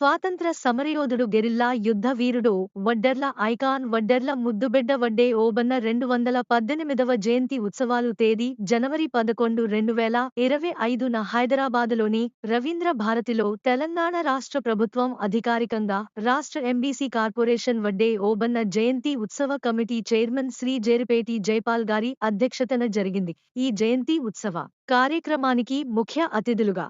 స్వాతంత్ర సమరయోధుడు గెరిల్లా యుద్ధ వీరుడు వడ్డెర్ల ఐకాన్ వడ్డెర్ల ముద్దుబిడ్డ వడ్డే ఓబన్న 218వ జయంతి ఉత్సవాలు తేదీ జనవరి 11, 2025న హైదరాబాదులోని రవీంద్ర భారతిలో తెలంగాణ రాష్ట్ర ప్రభుత్వం అధికారికంగా రాష్ట్ర ఎంబీసీ కార్పొరేషన్ వడ్డే ఓబన్న జయంతి ఉత్సవ కమిటీ చైర్మన్ శ్రీ జేరిపేటి జైపాల్ గారి అధ్యక్షతన జరిగింది. ఈ జయంతి ఉత్సవ కార్యక్రమానికి ముఖ్య అతిథులుగా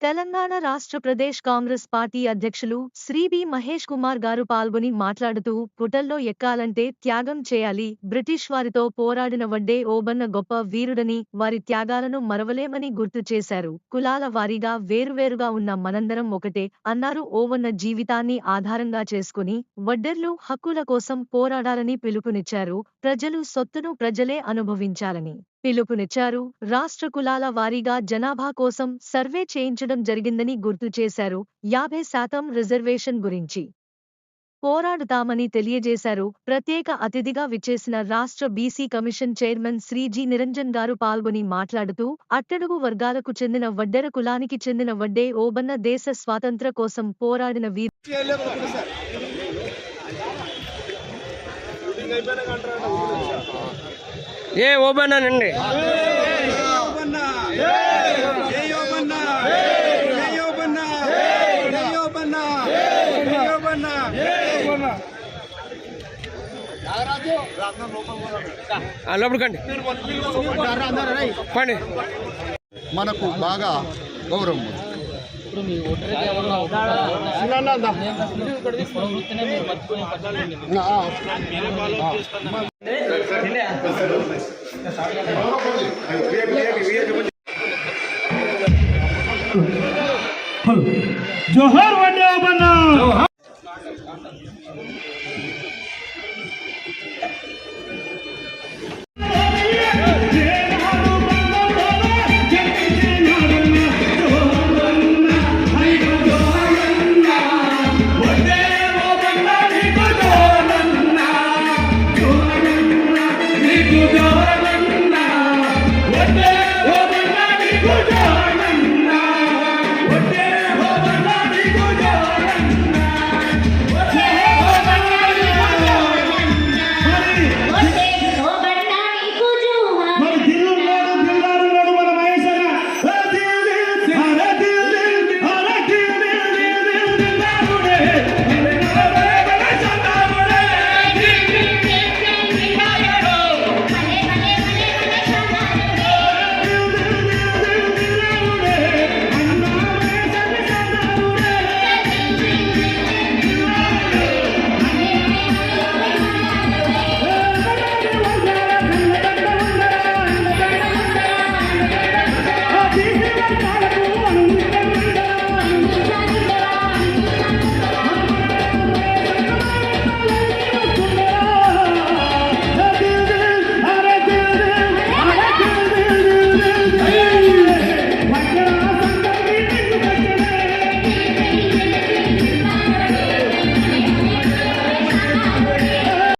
తెలంగాణ రాష్ట్ర ప్రదేశ్ కాంగ్రెస్ పార్టీ అధ్యక్షులు శ్రీ బి మహేష్ కుమార్ గారు పాల్గొని మాట్లాడుతూ పుటల్లో ఎక్కాలంటే త్యాగం చేయాలి, బ్రిటిష్ వారితో పోరాడిన వడ్డే ఓబన్న గొప్ప వీరుడని, వారి త్యాగాలను మరవలేమని గుర్తు చేశారు. కులాల వారీగా వేరువేరుగా ఉన్న మనందరం ఒకటే అన్నారు. ఓబన్న జీవితాన్ని ఆధారంగా చేసుకుని వడ్డెర్లు హక్కుల కోసం పోరాడాలని పిలుపునిచ్చారు. ప్రజలు సొత్తును ప్రజలే అనుభవించాలని పిలుపునిచ్చారు. రాష్ట్ర కులాల వారీగా జనాభా కోసం సర్వే చేయించడం జరిగిందని గుర్తు చేశారు. 50% రిజర్వేషన్ గురించి పోరాడుతామని తెలియజేశారు. ప్రత్యేక అతిథిగా విచ్చేసిన రాష్ట్ర BC commission chairman Shri G Niranjan గారు పాల్గొని మాట్లాడుతూ అట్టడుగు వర్గాలకు చెందిన వడ్డెర కులానికి చెందిన వడ్డే ఓబన్న దేశ స్వాతంత్ర కోసం పోరాడిన ఏ ఓబన్న నండి లోపలికండి పండి. మనకు బాగా గౌరవం जोहार